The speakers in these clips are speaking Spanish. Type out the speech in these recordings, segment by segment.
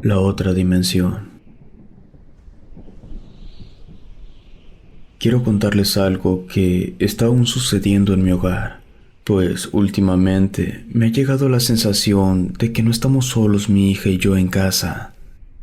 La otra dimensión. Quiero contarles algo que está aún sucediendo en mi hogar, pues últimamente me ha llegado la sensación de que no estamos solos mi hija y yo en casa,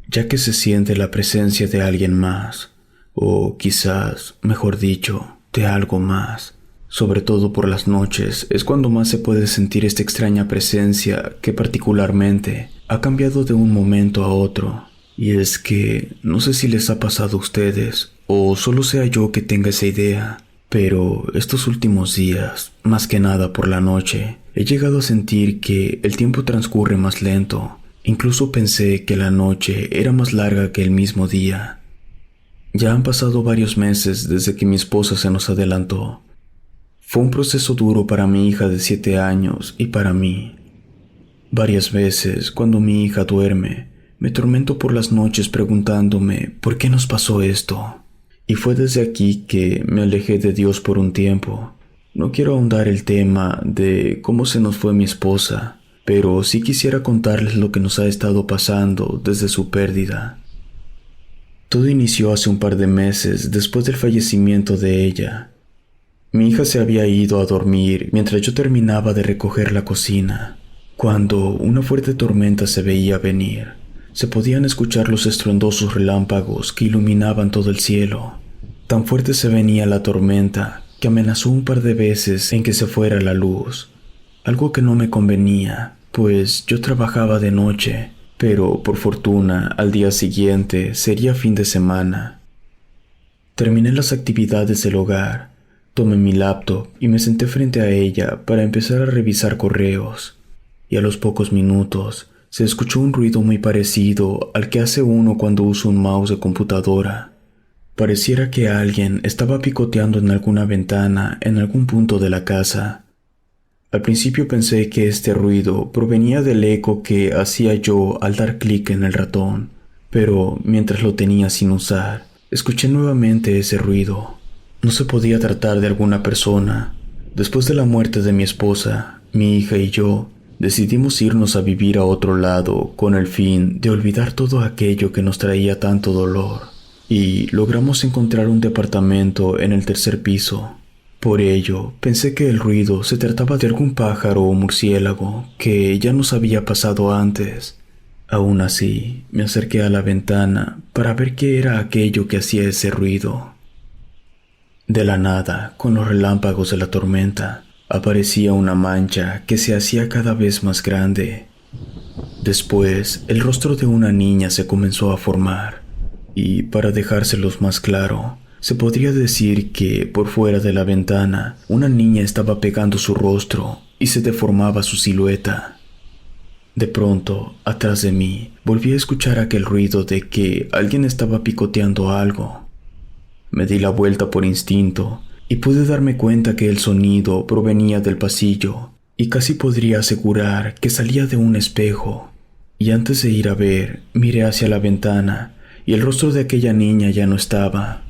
ya que se siente la presencia de alguien más, o quizás, mejor dicho, de algo más. Sobre todo por las noches es cuando más se puede sentir esta extraña presencia que particularmente ha cambiado de un momento a otro. Y es que no sé si les ha pasado a ustedes o solo sea yo que tenga esa idea, pero estos últimos días, más que nada por la noche, he llegado a sentir que el tiempo transcurre más lento. Incluso pensé que la noche era más larga que el mismo día. Ya han pasado varios meses desde que mi esposa se nos adelantó. Fue un proceso duro para mi hija de 7 años y para mí. Varias veces, cuando mi hija duerme, me tormento por las noches preguntándome por qué nos pasó esto. Y fue desde aquí que me alejé de Dios por un tiempo. No quiero ahondar el tema de cómo se nos fue mi esposa, pero sí quisiera contarles lo que nos ha estado pasando desde su pérdida. Todo inició hace un par de meses después del fallecimiento de ella. Mi hija se había ido a dormir mientras yo terminaba de recoger la cocina, cuando una fuerte tormenta se veía venir. Se podían escuchar los estruendosos relámpagos que iluminaban todo el cielo. Tan fuerte se venía la tormenta que amenazó un par de veces en que se fuera la luz, algo que no me convenía, pues yo trabajaba de noche, pero por fortuna al día siguiente sería fin de semana. Terminé las actividades del hogar, tomé mi laptop y me senté frente a ella para empezar a revisar correos, y a los pocos minutos se escuchó un ruido muy parecido al que hace uno cuando usa un mouse de computadora. Pareciera que alguien estaba picoteando en alguna ventana en algún punto de la casa. Al principio pensé que este ruido provenía del eco que hacía yo al dar clic en el ratón, pero mientras lo tenía sin usar, escuché nuevamente ese ruido. No se podía tratar de alguna persona. Después de la muerte de mi esposa, mi hija y yo decidimos irnos a vivir a otro lado con el fin de olvidar todo aquello que nos traía tanto dolor, y logramos encontrar un departamento en el tercer piso. Por ello, pensé que el ruido se trataba de algún pájaro o murciélago que ya nos había pasado antes. Aún así, me acerqué a la ventana para ver qué era aquello que hacía ese ruido. De la nada, con los relámpagos de la tormenta, aparecía una mancha que se hacía cada vez más grande. Después, el rostro de una niña se comenzó a formar, y para dejárselos más claro, se podría decir que por fuera de la ventana, una niña estaba pegando su rostro y se deformaba su silueta. De pronto, atrás de mí, volví a escuchar aquel ruido de que alguien estaba picoteando algo. Me di la vuelta por instinto y pude darme cuenta que el sonido provenía del pasillo y casi podría asegurar que salía de un espejo. Y antes de ir a ver, miré hacia la ventana y el rostro de aquella niña ya no estaba.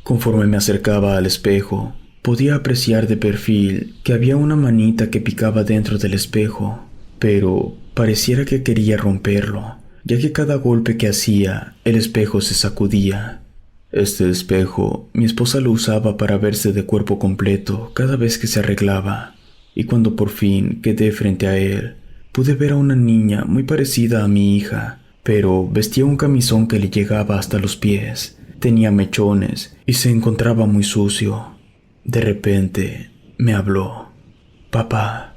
Conforme me acercaba al espejo, podía apreciar de perfil que había una manita que picaba dentro del espejo, pero pareciera que quería romperlo, ya que cada golpe que hacía, el espejo se sacudía. Este espejo, mi esposa lo usaba para verse de cuerpo completo cada vez que se arreglaba, y cuando por fin quedé frente a él, pude ver a una niña muy parecida a mi hija, pero vestía un camisón que le llegaba hasta los pies, tenía mechones y se encontraba muy sucio. De repente, me habló. «Papá»,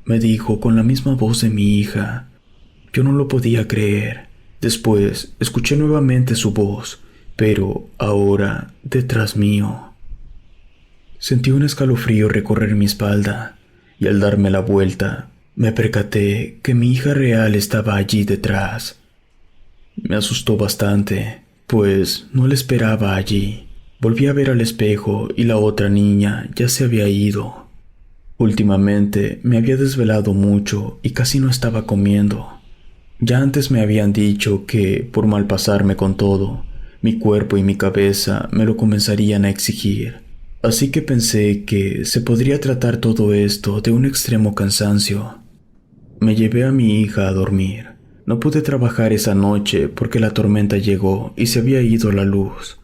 me dijo con la misma voz de mi hija. Yo no lo podía creer. Después, escuché nuevamente su voz, pero ahora detrás mío. Sentí un escalofrío recorrer mi espalda, y al darme la vuelta, me percaté que mi hija real estaba allí detrás. Me asustó bastante, pues no la esperaba allí. Volví a ver al espejo y la otra niña ya se había ido. Últimamente me había desvelado mucho y casi no estaba comiendo. Ya antes me habían dicho que, por malpasarme con todo, mi cuerpo y mi cabeza me lo comenzarían a exigir. Así que pensé que se podría tratar todo esto de un extremo cansancio. Me llevé a mi hija a dormir, No pude trabajar esa noche porque la tormenta llegó y se había ido la luz.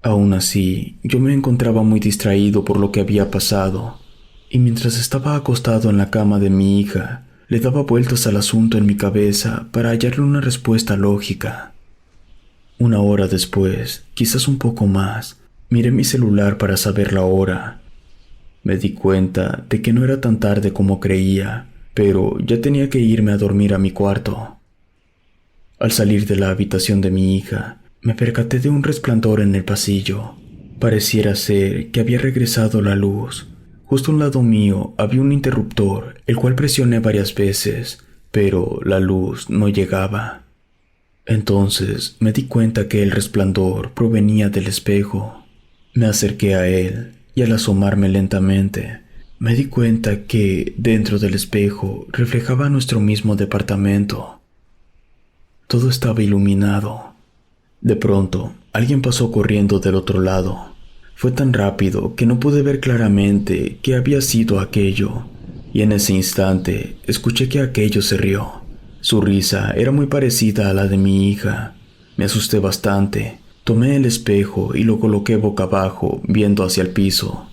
Aún así, yo me encontraba muy distraído por lo que había pasado, y mientras estaba acostado en la cama de mi hija, le daba vueltas al asunto en mi cabeza para hallarle una respuesta lógica. Una hora después, quizás un poco más, miré mi celular para saber la hora. Me di cuenta de que no era tan tarde como creía, pero ya tenía que irme a dormir a mi cuarto. Al salir de la habitación de mi hija, me percaté de un resplandor en el pasillo. Pareciera ser que había regresado la luz. Justo a un lado mío había un interruptor, el cual presioné varias veces, pero la luz no llegaba. Entonces me di cuenta que el resplandor provenía del espejo. Me acerqué a él y al asomarme lentamente, me di cuenta que dentro del espejo reflejaba nuestro mismo departamento. Todo estaba iluminado. De pronto, alguien pasó corriendo del otro lado. Fue tan rápido que no pude ver claramente qué había sido aquello, y en ese instante escuché que aquello se rió. Su risa era muy parecida a la de mi hija. Me asusté bastante. Tomé el espejo y lo coloqué boca abajo, viendo hacia el piso.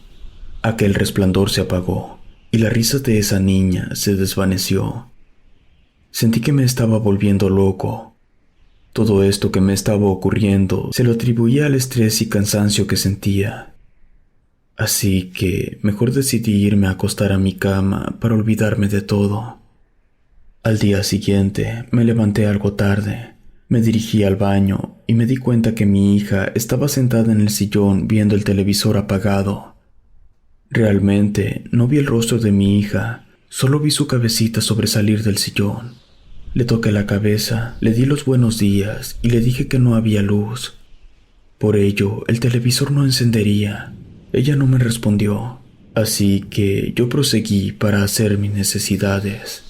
Aquel resplandor se apagó, y la risa de esa niña se desvaneció. Sentí que me estaba volviendo loco. Todo esto que me estaba ocurriendo se lo atribuía al estrés y cansancio que sentía. Así que mejor decidí irme a acostar a mi cama para olvidarme de todo. Al día siguiente me levanté algo tarde. Me dirigí al baño y me di cuenta que mi hija estaba sentada en el sillón viendo el televisor apagado. Realmente no vi el rostro de mi hija, solo vi su cabecita sobresalir del sillón. Le toqué la cabeza, le di los buenos días y le dije que no había luz. Por ello, el televisor no encendería. Ella no me respondió, así que yo proseguí para hacer mis necesidades.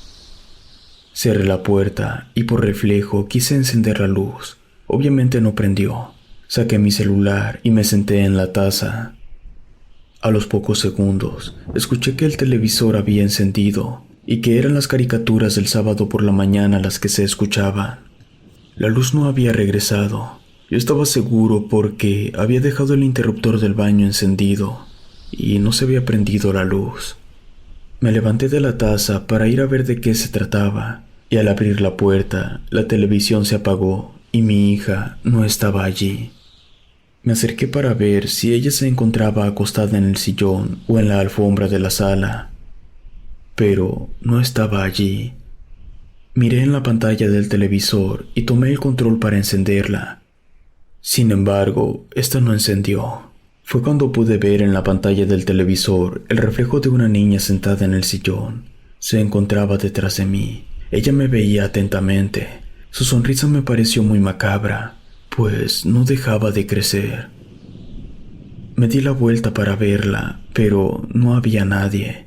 Cerré la puerta y por reflejo quise encender la luz. Obviamente no prendió. Saqué mi celular y me senté en la taza. A los pocos segundos, escuché que el televisor había encendido y que eran las caricaturas del sábado por la mañana las que se escuchaban. La luz no había regresado. Yo estaba seguro porque había dejado el interruptor del baño encendido y no se había prendido la luz. Me levanté de la taza para ir a ver de qué se trataba, y al abrir la puerta, la televisión se apagó y mi hija no estaba allí. Me acerqué para ver si ella se encontraba acostada en el sillón o en la alfombra de la sala, pero no estaba allí. Miré en la pantalla del televisor y tomé el control para encenderla. Sin embargo, esta no encendió. Fue cuando pude ver en la pantalla del televisor el reflejo de una niña sentada en el sillón. Se encontraba detrás de mí. Ella me veía atentamente. Su sonrisa me pareció muy macabra, pues no dejaba de crecer. Me di la vuelta para verla, pero no había nadie.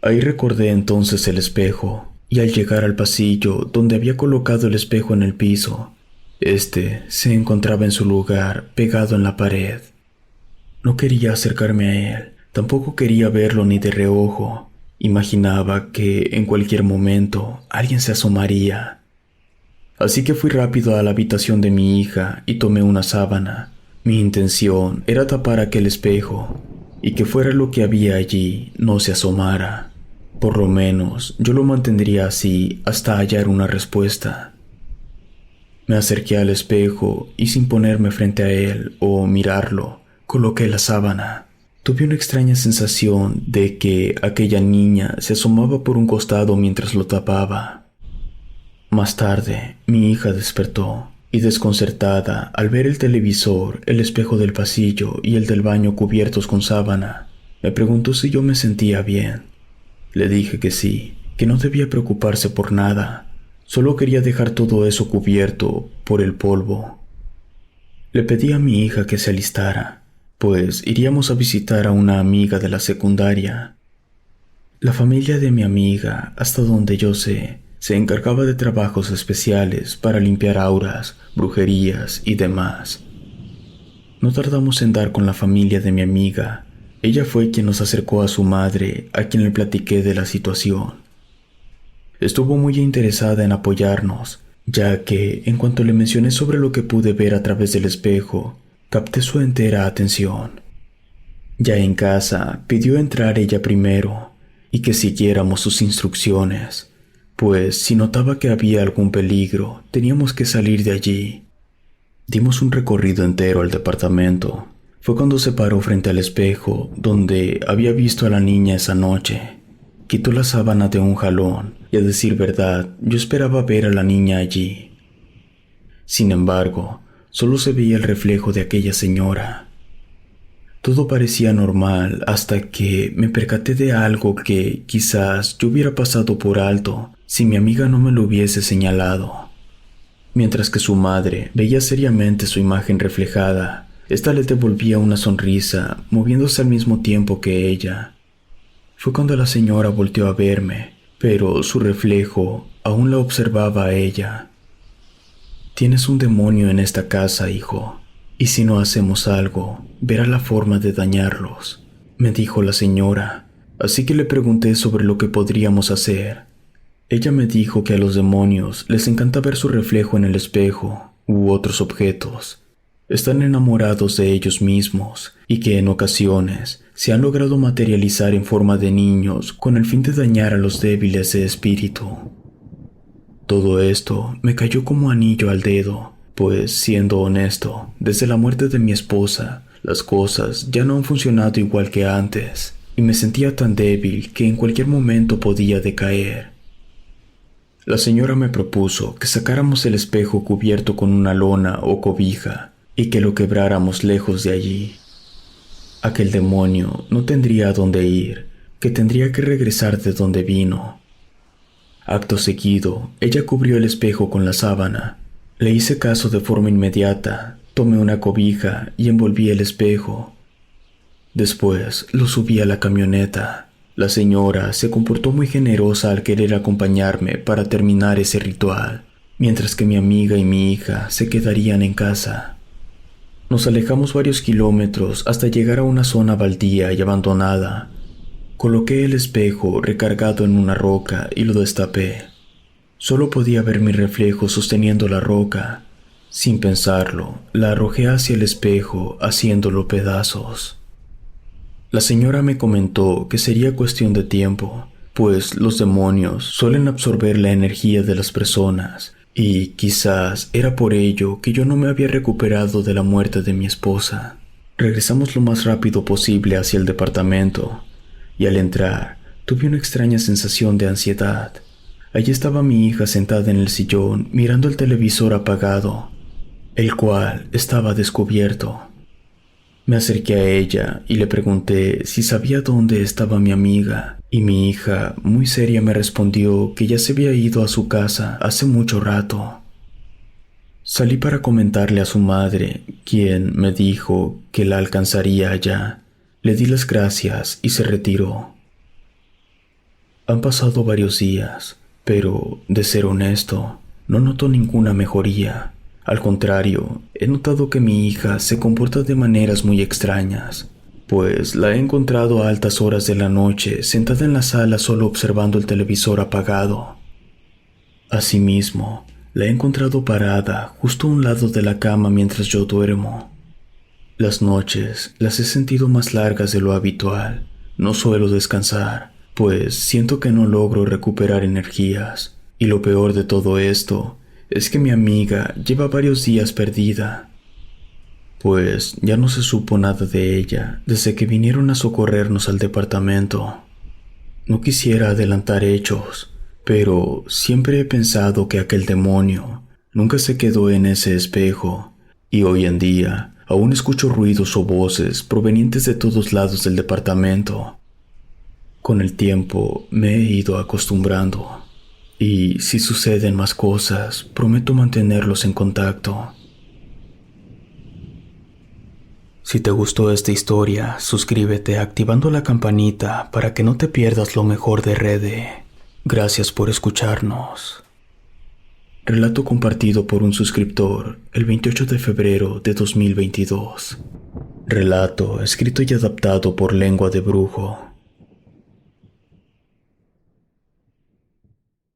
Ahí recordé entonces el espejo, y al llegar al pasillo donde había colocado el espejo en el piso, este se encontraba en su lugar, pegado en la pared. No quería acercarme a él, tampoco quería verlo ni de reojo. Imaginaba que en cualquier momento alguien se asomaría. Así que fui rápido a la habitación de mi hija y tomé una sábana. Mi intención era tapar aquel espejo y que fuera lo que había allí no se asomara. Por lo menos yo lo mantendría así hasta hallar una respuesta. Me acerqué al espejo y sin ponerme frente a él o mirarlo, coloqué la sábana. Tuve una extraña sensación de que aquella niña se asomaba por un costado mientras lo tapaba. Más tarde, mi hija despertó y desconcertada al ver el televisor, el espejo del pasillo y el del baño cubiertos con sábana, me preguntó si yo me sentía bien. Le dije que sí, que no debía preocuparse por nada, solo quería dejar todo eso cubierto por el polvo. Le pedí a mi hija que se alistara, pues iríamos a visitar a una amiga de la secundaria. La familia de mi amiga, hasta donde yo sé, se encargaba de trabajos especiales para limpiar auras, brujerías y demás. No tardamos en dar con la familia de mi amiga. Ella fue quien nos acercó a su madre, a quien le platiqué de la situación. Estuvo muy interesada en apoyarnos, ya que, en cuanto le mencioné sobre lo que pude ver a través del espejo, capté su entera atención. Ya en casa, pidió entrar ella primero y que siguiéramos sus instrucciones, pues si notaba que había algún peligro, teníamos que salir de allí. Dimos un recorrido entero al departamento. Fue cuando se paró frente al espejo donde había visto a la niña esa noche. Quitó la sábana de un jalón y, a decir verdad, yo esperaba ver a la niña allí. Sin embargo, solo se veía el reflejo de aquella señora. Todo parecía normal hasta que me percaté de algo que quizás yo hubiera pasado por alto si mi amiga no me lo hubiese señalado. Mientras que su madre veía seriamente su imagen reflejada, esta le devolvía una sonrisa, moviéndose al mismo tiempo que ella. Fue cuando la señora volteó a verme, pero su reflejo aún la observaba a ella. «Tienes un demonio en esta casa, hijo, y si no hacemos algo, verá la forma de dañarlos», me dijo la señora, así que le pregunté sobre lo que podríamos hacer. Ella me dijo que a los demonios les encanta ver su reflejo en el espejo u otros objetos. Están enamorados de ellos mismos y que en ocasiones se han logrado materializar en forma de niños con el fin de dañar a los débiles de espíritu. Todo esto me cayó como anillo al dedo, pues, siendo honesto, desde la muerte de mi esposa, las cosas ya no han funcionado igual que antes, y me sentía tan débil que en cualquier momento podía decaer. La señora me propuso que sacáramos el espejo cubierto con una lona o cobija y que lo quebráramos lejos de allí. Aquel demonio no tendría a dónde ir, que tendría que regresar de donde vino. Acto seguido, ella cubrió el espejo con la sábana. Le hice caso de forma inmediata, tomé una cobija y envolví el espejo. Después lo subí a la camioneta. La señora se comportó muy generosa al querer acompañarme para terminar ese ritual, mientras que mi amiga y mi hija se quedarían en casa. Nos alejamos varios kilómetros hasta llegar a una zona baldía y abandonada. Coloqué el espejo recargado en una roca y lo destapé. Solo podía ver mi reflejo sosteniendo la roca. Sin pensarlo, la arrojé hacia el espejo, haciéndolo pedazos. La señora me comentó que sería cuestión de tiempo, pues los demonios suelen absorber la energía de las personas, y quizás era por ello que yo no me había recuperado de la muerte de mi esposa. Regresamos lo más rápido posible hacia el departamento, y al entrar tuve una extraña sensación de ansiedad. Allí estaba mi hija sentada en el sillón mirando el televisor apagado, el cual estaba descubierto. Me acerqué a ella y le pregunté si sabía dónde estaba mi amiga, y mi hija, muy seria, me respondió que ya se había ido a su casa hace mucho rato. Salí para comentarle a su madre, quien me dijo que la alcanzaría allá. Le di las gracias y se retiró. Han pasado varios días, pero, de ser honesto, no noto ninguna mejoría. Al contrario, he notado que mi hija se comporta de maneras muy extrañas, pues la he encontrado a altas horas de la noche sentada en la sala solo observando el televisor apagado. Asimismo, la he encontrado parada justo a un lado de la cama mientras yo duermo. Las noches las he sentido más largas de lo habitual. No suelo descansar, pues siento que no logro recuperar energías, y lo peor de todo esto es que mi amiga lleva varios días perdida, pues ya no se supo nada de ella desde que vinieron a socorrernos al departamento. No quisiera adelantar hechos, pero siempre he pensado que aquel demonio nunca se quedó en ese espejo, y hoy en día aún escucho ruidos o voces provenientes de todos lados del departamento. Con el tiempo me he ido acostumbrando. Y si suceden más cosas, prometo mantenerlos en contacto. Si te gustó esta historia, suscríbete activando la campanita para que no te pierdas lo mejor de Rede. Gracias por escucharnos. Relato compartido por un suscriptor el 28 de febrero de 2022. Relato escrito y adaptado por Lengua de Brujo.